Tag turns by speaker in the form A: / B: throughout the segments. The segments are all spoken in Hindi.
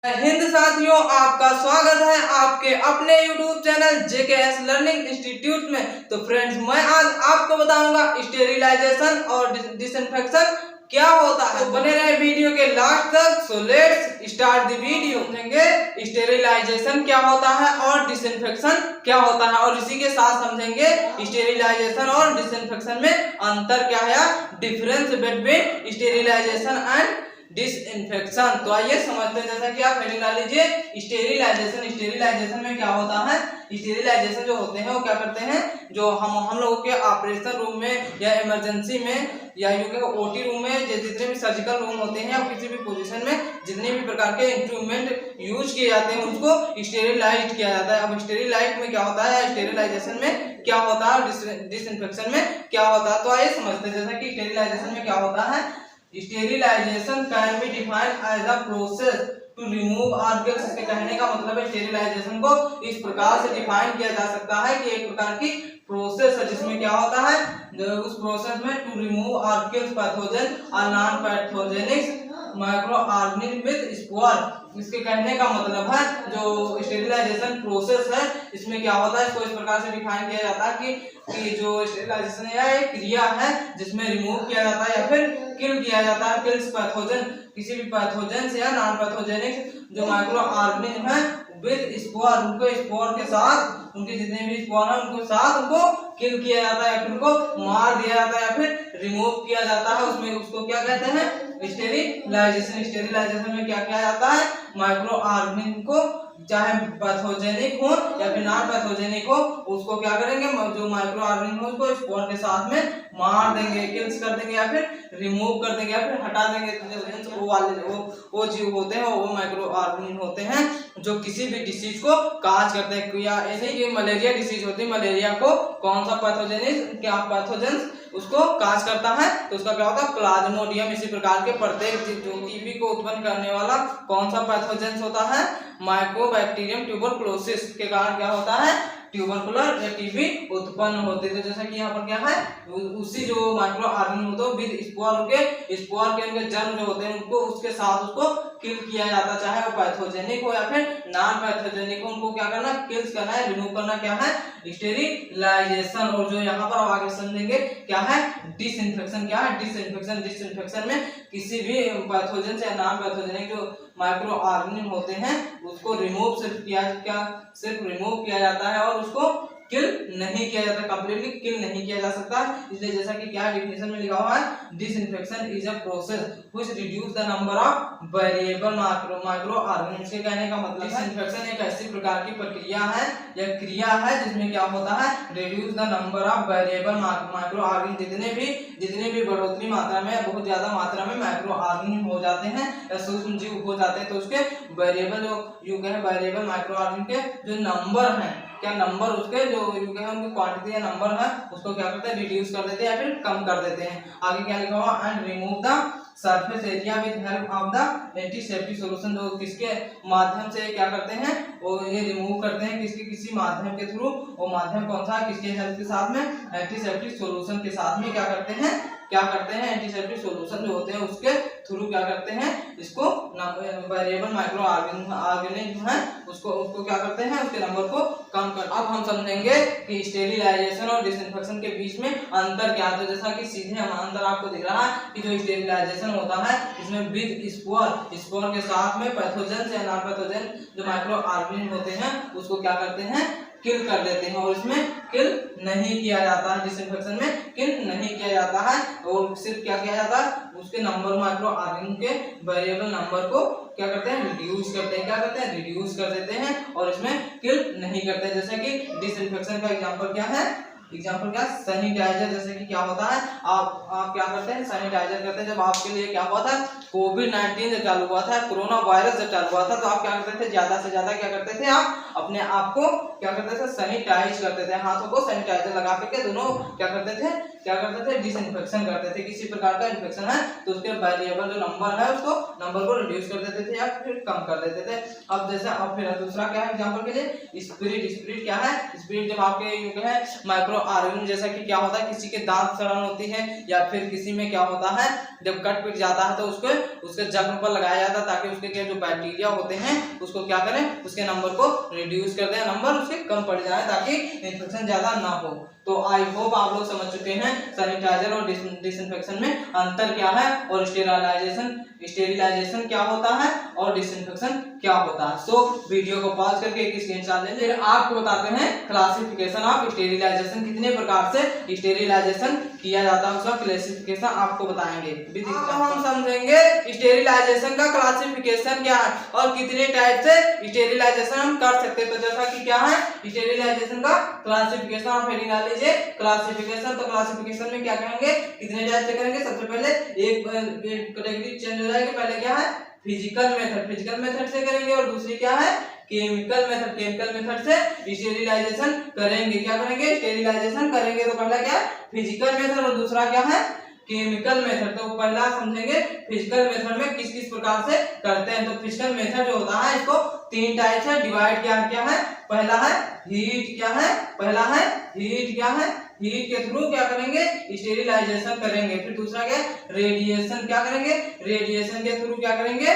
A: हिंद साथियों, आपका स्वागत है आपके अपने YouTube channel JKS learning institute में। तो फ्रेंड्स, मैं आज आपको बताऊंगा स्टेरिलाइजेशन और डिसइंफेक्शन क्या होता है। तो बने रहे वीडियो के लास्ट तक। So let's start the video. समझेंगे स्टेरिलाइजेशन क्या होता है और डिसइंफेक्शन क्या होता है, और इसी के साथ समझेंगे स्टेरिलाइजेशन और डिसइंफेक्शन में अंतर क्या है, difference between sterilisation and disinfection. तो आइए समझते हैं। जैसा कि आप हेडिंग डाल लीजिए स्टेरिलाइजेशन में क्या होता है। स्टेरिलाइजेशन जो होते हैं वो क्या करते हैं, जो हम लोगों के ऑपरेशन रूम में या इमरजेंसी में या यूं के ओटी रूम में जितने भी सर्जिकल रूम होते हैं या किसी भी पोजीशन में जितने भी प्रकार के इंस्ट्रूमेंट यूज किए जाते हैं उसको स्टेरिलाइज किया जाता है। अब स्टेरिलाइज में क्या होता है, स्टेरिलाइजेशन में क्या होता है, डिसइंफेक्शन में क्या होता है। तो आइए समझते हैं। जैसा कि स्टेरिलाइजेशन में क्या होता है, sterilisation can be defined as a process to remove organs. इसके कहने का मतलब है स्टेरिलाइजेशन को इस प्रकार से डिफाइन किया जा सकता है कि एक प्रकार की प्रोसेस है जिसमें क्या होता है, उस प्रोसेस में टू रिमूव ऑर्गन्स पैथोजन और non pathogenic micro organism with spore. इसके कहने का मतलब है जो स्टेरिलाइजेशन प्रोसेस है इसमें क्या होता है, इसको इस प्रकार से डिफाइन किया जाता है कि जो स्टेरिलाइजेशन है एक क्रिया है जिसमें रिमूव किया जाता है या फिर किल किया जाता है किल्स पैथोजन, किसी भी पैथोजन से या नॉन पैथोजेनिक जो माइक्रो ऑर्गेनिज्म है विद स्पोर, उनको स्पोर के साथ, उनके जितने भी स्पोर हैं उनको साथ उनको किल किया जाता है या फिर उनको मार दिया जाता है या फिर रिमूव किया जाता है। उसमें उसको क्या कहते हैं, स्टेरिलाइजेशन। स्टेरिलाइजेशन में क्या किया जाता है, माइक्रो ऑर्गेनिज्म को चाहे पैथोजेनिक हो या फिर नॉन पैथोजेनिक हो उसको क्या करेंगे, जो माइक्रो ऑर्गेनिज्म हो उसको स्पोर के साथ में मार देंगे, किल्स कर देंगे या फिर रिमूव कर देंगे या फिर हटा देंगे। वो वाले वो जीव होते हैं, वो माइक्रो ऑर्गेनिज्म होते हैं जो किसी भी डिसीज को काज करते हैं। या ऐसे ही मलेरिया डिसीज होती है, मलेरिया को कौन सा पैथोजेनिक क्या पैथोजन उसको काज करता है, तो उसका क्या होता है, प्लाज्मोडियम। इसी प्रकार के प्रत्येक जो टीबी को उत्पन्न करने वाला कौन सा पैथोजन होता है, माइकोबैक्टीरियम ट्यूबरकुलोसिस के कारण क्या होता है, ट्यूबरकुलर या टीबी उत्पन्न होते हैं। तो जैसा कि यहाँ पर क्या है, उसी जो माइक्रो ऑर्गेनिज्म होते हैं विद स्पोर के उनके जर्म जो होते हैं उनको उसके साथ उसको किल किया जाता, चाहे वो पैथोजेनिक हो या फिर नॉन पैथोजेनिक हो, उनको क्या करना, किल्स करना है, रिमूव करना क्या है, स्टेरिलाइजेशन। और जो यहाँ पर आगे समझेंगे क्या है, डिसइंफेक्शन। क्या है डिसइंफेक्शन, डिसइंफेक्शन में किसी भी पैथोजन से नॉन पैथोजेनिक जो माइक्रो ऑर्गेनिज्म होते हैं उसको रिमूव सिर्फ रिमूव किया जाता है और उसको किल नहीं किया जाता, कंप्लीटली किल नहीं किया जा सकता। इसलिए जैसा कि क्या डेफिनेशन में लिखा हुआ है, disinfection is a process which reduce the number of variable micro organism. के कहने का मतलब डिसइंफेक्शन एक ऐसी प्रकार की प्रक्रिया है या क्रिया है जिसमें क्या होता है, reduce the number of variable micro organism. जितने भी बढ़ोतरी मात्रा में, बहुत ज्यादा मात्रा में माइक्रो ऑर्गेनिज्म हो जाते हैं या सूक्ष्म जीव हो जाते हैं, तो उसके वेरिएबल जो यूं कहें वेरिएबल माइक्रो ऑर्गेनिज्म के जो नंबर हैं, क्या नंबर उसके जो यूं कहें उनकी क्वांटिटी या नंबर है उसको क्या करते हैं, रिड्यूस कर देते हैं या फिर कम कर देते हैं। आगे क्या लिखा हुआ, and remove the surface area with help of the antiseptic solution. जो किसके माध्यम से क्या करते हैं, वो ये रिमूव करते हैं किसी माध्यम के थ्रू। वो माध्यम कौन सा, किसके हेल्प के साथ में, एंटीसेप्टिक सॉल्यूशन के साथ में क्या करते हैं एंटीसेप्टिक सॉल्यूशन जो होते हैं उसके थ्रू क्या करते हैं, इसको वेरिएबल माइक्रो ऑर्गेनिज्म है उसको क्या करते हैं, उसके नंबर को कम कर। अब हम समझेंगे कि स्टेरिलाइजेशन और डिसइंफेक्शन के बीच में अंतर क्या है। तो जैसा कि सीधे हम अंतर आपको दिख रहा है कि जो स्टेरिलाइजेशन होता है इसमें विद स्पोर के साथ में पैथोजन या नॉन पैथोजन जो माइक्रो ऑर्गेनिज्म होते हैं उसको क्या करते हैं, किल कर देते हैं, और इसमें किल नहीं किया जाता है। डिसइंफेक्शन में किल नहीं किया जाता है और सिर्फ क्या किया जाता है, उसके नंबर माइक्रो ऑर्गेनिज्म के वेरिएबल नंबर को क्या करते हैं, रिड्यूस करते हैं। क्या करते हैं, रिड्यूस कर देते हैं और इसमें किल नहीं करते हैं। जैसे कि डिसइंफेक्शन का एग्जांपल क्या है, सैनिटाइजर। जैसे कि क्या होता है, आप क्या करते हैं, सैनिटाइजर करते हैं। जब आपके लिए क्या हुआ था, कोविड-19 जब चालू हुआ था, कोरोना वायरस जब चालू हुआ था, तो आप क्या करते थे, ज्यादा से ज्यादा क्या करते थे, आप अपने आप को क्या करते थे, सैनिटाइज करते थे, हाथों को सैनिटाइजर लगा करके दोनों क्या करते थे, डिसइंफेक्शन करते थे। किसी प्रकार का इन्फेक्शन है तो उसके वेरिएबल जो नंबर है उसको नंबर को रिड्यूस कर देते थे या फिर कम कर देते थे। अब जैसे अब फिर दूसरा क्या है एग्जांपल के लिए, स्पिरिट क्या है, स्पिरिट जब आपके यूं है माइक्रो ऑर्गन, जैसा कि क्या होता है किसी के दांत सड़न होती है या फिर किसी में क्या होता है जब कट पिट जाता है तो उसके जख्म पर लगाया जाता है ताकि उसके जो बैक्टीरिया होते हैं उसको क्या करें, उसके नंबर को रिड्यूस कर दें, नंबर उसके कम पड़ जाए ताकि इन्फेक्शन ज्यादा ना हो। तो आई होप आप लोग समझ चुके हैं सैनिटाइजर और डिसइंफेक्शन में अंतर क्या है और स्टेरिलाइजेशन क्या होता है और डिसइंफेक्शन क्या होता है। सो वीडियो को पॉज करके एक स्क्रीनशॉट ले लीजिए। आपको बताते हैं क्लासिफिकेशन ऑफ स्टेरिलाइजेशन, कितने प्रकार से स्टेरिलाइजेशन किया जाता है उसका क्लासिफिकेशन आपको बताएंगे। हम समझेंगे स्टेरिलाइजेशन का क्लासिफिकेशन क्या है और कितने टाइप से स्टेरिलाइजेशन हम कर सकते हैं। तो जैसा कि क्या है स्टेरिलाइजेशन का क्लासिफिकेशन आप हेडिंग डाल लीजिए क्लासिफिकेशन। तो क्लासिफिकेशन में क्या करेंगे, कितने टाइप से करेंगे। सबसे पहले एक कैटेगरी चेंज हो जाएगी। पहले क्या है फिजिकल मेथड से करेंगे और दूसरी क्या है केमिकल मेथड से स्टेरिलाइजेशन करेंगे। क्या करेंगे, स्टेरिलाइजेशन करेंगे। तो पहला क्या है फिजिकल मेथड और दूसरा क्या है केमिकल मेथड। तो पहला समझेंगे फिजिकल मेथड में किस किस प्रकार से करते हैं। तो फिजिकल मेथड जो होता है इसको तीन टाइप से डिवाइड क्या है। पहला है हीट हीट के थ्रू क्या करेंगे स्टेरिलाइजेशन करेंगे। फिर दूसरा क्या रेडिएशन, क्या करेंगे रेडिएशन के थ्रू क्या करेंगे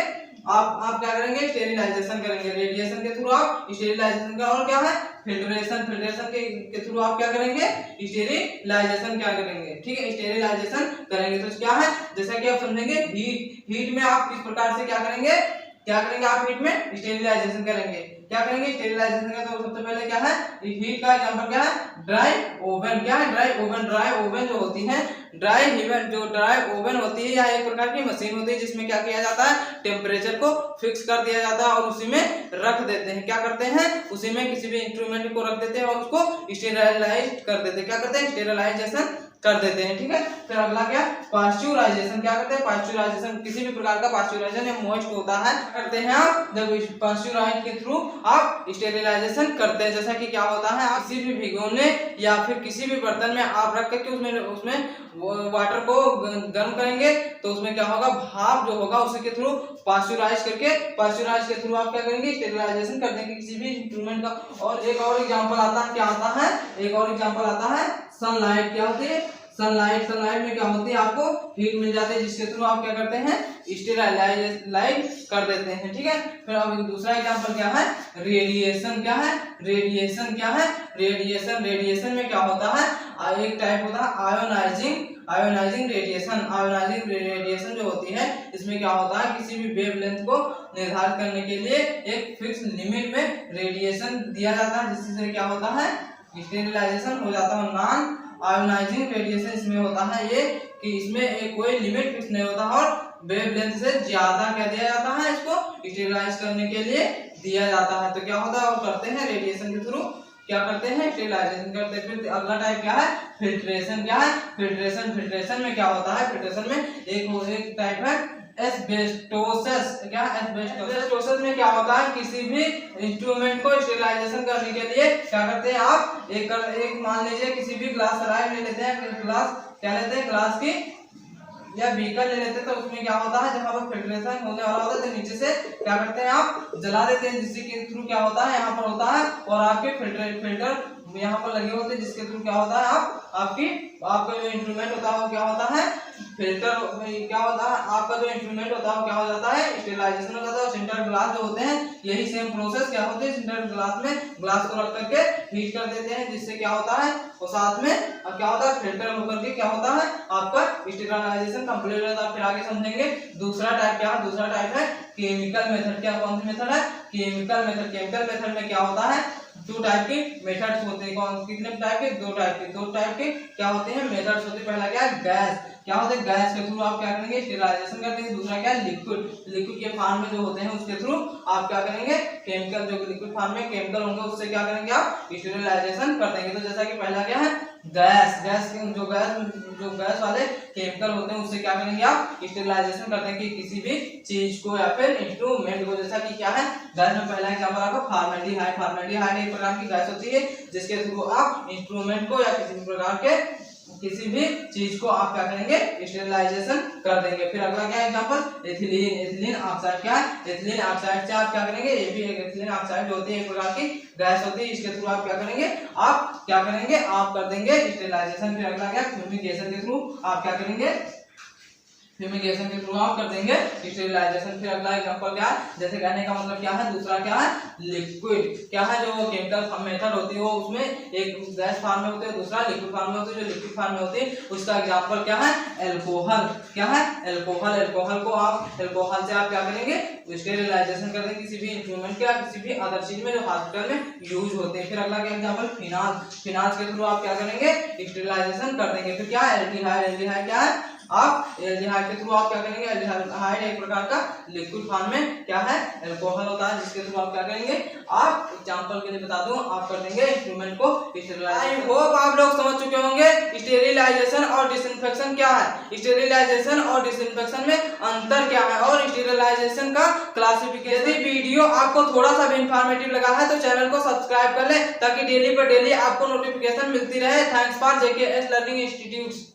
A: आप क्या करेंगे स्टेरिलाइजेशन करेंगे। रेडिएशन के थ्रू आप स्टेरिलाइजेशन का। और क्या है फिल्ट्रेशन के थ्रू आप क्या करेंगे स्टेरिलाइजेशन क्या करेंगे, ठीक है स्टेरिलाइजेशन करेंगे। तो क्या है जैसा कि आप समझेंगे हीट में आप किस प्रकार से क्या करेंगे आप हीट में स्टेरिलाइजेशन करेंगे। क्या करेंगे स्टेरिलाइजेशन का। तो सबसे पहले क्या है हीट का एग्जांपल क्या है ड्राई ओवन। क्या है ड्राई ओवन जो होती है ड्राई ओवन होती है या एक प्रकार की मशीन होती है जिसमें क्या किया जाता है टेम्परेचर को फिक्स कर दिया जाता है और उसी में रख देते हैं। क्या करते हैं उसी में किसी भी इंस्ट्रूमेंट को रख देते हैं और उसको स्टेरिलाइज कर देते हैं। क्या करते हैं स्टेरिलाइजेशन कर देते हैं, ठीक है। फिर अगला क्या पास्चुराइजेशन। क्या करते हैं पास्चुराइजेशन, किसी भी प्रकार का पास्चुराइजेशन या मोइस्ट होता है करते हैं आप जब पास्चुराइज के थ्रू आप स्टेरिलाइजेशन करते हैं। जैसा कि क्या होता है आप किसी भी भिगोने या फिर किसी भी बर्तन में आप रख करके उसमें वाटर को गर्म करेंगे तो उसमें क्या होगा भाप जो होगा उसके थ्रू पास्चुराइज के थ्रू आप क्या करेंगे स्टेरिलाइजेशन कर देंगे किसी भी इंस्ट्रूमेंट का। और एक और एग्जांपल आता है, क्या आता है एक और एग्जांपल आता है सनलाइट। क्या होती है सनलाइट में क्या होती है आपको हीट मिल जाती है जिसके थ्रू आप क्या करते हैं स्टेरिलाइज कर देते हैं, ठीक है। फिर अब दूसरा एग्जांपल क्या है रेडिएशन। क्या है रेडिएशन में क्या होता है एक टाइप होता है आयोनाइजिंग रेडिएशन जो होती है इसमें क्या होता है किसी भी वेवलेंथ को निर्धारित करने के लिए एक फिक्स लिमिट में रेडिएशन दिया जाता है जिससे क्या होता है स्टेरिलाइजेशन हो जाता है। नॉन आयोनाइजिंग रेडिएशन इसमें होता है ये कि इसमें कोई लिमिट फिक्स नहीं होता और वेवलेंथ से ज्यादा क्या दिया जाता है इसको स्टेरिलाइज करने के लिए दिया जाता है। तो क्या होता है वो करते हैं रेडिएशन के थ्रू क्या करते हैं स्टेरिलाइजेशन करते हैं। फिर अगला टाइप क्या है फिल्ट्रेशन। क्या है फिल्ट्रेशन में क्या होता है फिल्ट्रेशन में एक टाइप है एस्बेस्टोसिस। क्या एस्बेस्टोसिस में क्या होता है किसी भी इंस्ट्रूमेंट को स्टेरिलाइजेशन करने के लिए क्या करते हैं आप एक मान लीजिए किसी भी ग्लास ले लेते हैं ग्लास की या बीकर ले लेते हैं। तो उसमें क्या होता है जहां पर फिल्ट्रेशन होने वाला होता है तो नीचे से क्या करते हैं आप जला देते हैं जिसके थ्रू क्या होता है यहाँ पर होता है और आपके फिल्टर यहाँ पर लगे होते हैं जिसके थ्रू क्या होता है आपका जो इंस्ट्रूमेंट होता है वो क्या होता है फिल्टर क्या होता है आपका जो इंस्ट्रूमेंट होता है वो क्या हो जाता है स्टेरिलाइजेशन हो जाता है। सिंटर ग्लास जो होते हैं यही सेम प्रोसेस क्या होती है सिंटर ग्लास में ग्लास को रख करके हीट कर देते हैं जिससे क्या होता है और साथ में क्या होता है फिल्टर होकर के क्या होता है आपका स्टेरिलाइजेशन कंप्लीट हो जाता है। फिर आगे समझेंगे दूसरा टाइप है केमिकल मेथड। क्या कौन सी मेथड है केमिकल मेथड में क्या होता है दो टाइप के मेथड्स होते हैं। कौन कितने टाइप के दो टाइप के क्या होते हैं मेथड्स होते हैं। पहला क्या है गैस। क्या होता है गैस के थ्रू आप क्या करेंगे स्टेरिलाइजेशन करते हैं। दूसरा क्या है लिक्विड के फॉर्म में जो होते हैं उसके थ्रू आप क्या करेंगे केमिकल जो लिक्विड फॉर्म में केमिकल होंगे उससे क्या करेंगे आप स्टेरिलाइजेशन कर देंगे। तो जैसा कि पहला क्या है गैस जो गैस वाले केमिकल होते हैं उससे क्या करेंगे आप स्टेरिलाइजेशन करते हैं कि किसी भी चीज को या फिर इंस्ट्रूमेंट को। जैसा कि क्या है गैस में पहला एग्जांपल आपको फॉर्मेल्डिहाइड एक प्रकार की गैस होती है जिसके थ्रू आप इंस्ट्रूमेंट को या किसी भी प्रकार के किसी भी चीज को आप क्या करेंगे, स्टेरिलाइजेशन कर देंगे। फिर अगला क्या एग्जांपल, एथिलीन। एथिलीन ऑक्साइड क्या है, एथिलीन ऑक्साइड से आप क्या करेंगे, ये भी एक एथिलीन ऑक्साइड जो होती है एक प्रकार की गैस होती है, इसके थ्रू आप क्या करेंगे, आप कर देंगे स्टेरिलाइजेशन। फिर अगला क्या, फ्यूमिगेशन के थ्रू आप क्या करेंगे, फ्यूमिगेशन के थ्रू आप कर देंगे स्टेरिलाइजेशन। फिर अगला एग्जांपल क्या है, जैसे कहने का मतलब क्या है, दूसरा क्या है, लिक्विड क्या है, जो केमिकल मेथड होती है वो उसमें एक गैस फॉर्म में होती है, दूसरा लिक्विड फॉर्म में होती है। जो लिक्विड फॉर्म में होती है उसका एग्जांपल क्या है, अल्कोहल। क्या है, अल्कोहल। अल्कोहल को आप, अल्कोहल से आप क्या करेंगे, स्टेरिलाइजेशन कर देंगे किसी भी इंस्ट्रूमेंट के, किसी भी अदर चीज में जो हॉस्पिटल में यूज होते हैं। फिर अगला क्या एग्जांपल, फिनाल। फिनाल के थ्रू आप क्या करेंगे, स्टेरिलाइजेशन कर देंगे। फिर क्या है, एल्डिहाइड। एल्डिहाइड क्या है, आप एल्डिहाइड के थ्रू आप क्या करेंगे, एल्डिहाइड एक प्रकार का लिक्विड फॉर्म में क्या है, अल्कोहल होता है, जिसके थ्रू आप क्या करेंगे, आप एग्जांपल के लिए बता दूं, आप कर देंगे इंस्ट्रूमेंट को स्टेरिलाइज। आई होप आप लोग समझ चुके होंगे स्टेरिलाइजेशन और डिसइंफेक्शन क्या है, स्टेरिलाइजेशन और डिसइंफेक्शन में अंतर क्या है, और स्टेरिलाइजेशन का क्लासिफिकेशन। यदि वीडियो आपको थोड़ा सा भी इंफॉर्मेटिव लगा है तो चैनल को सब्सक्राइब कर लें, ताकि डेली पर डेली आपको नोटिफिकेशन मिलती रहे। Thanks for JKS learning institute.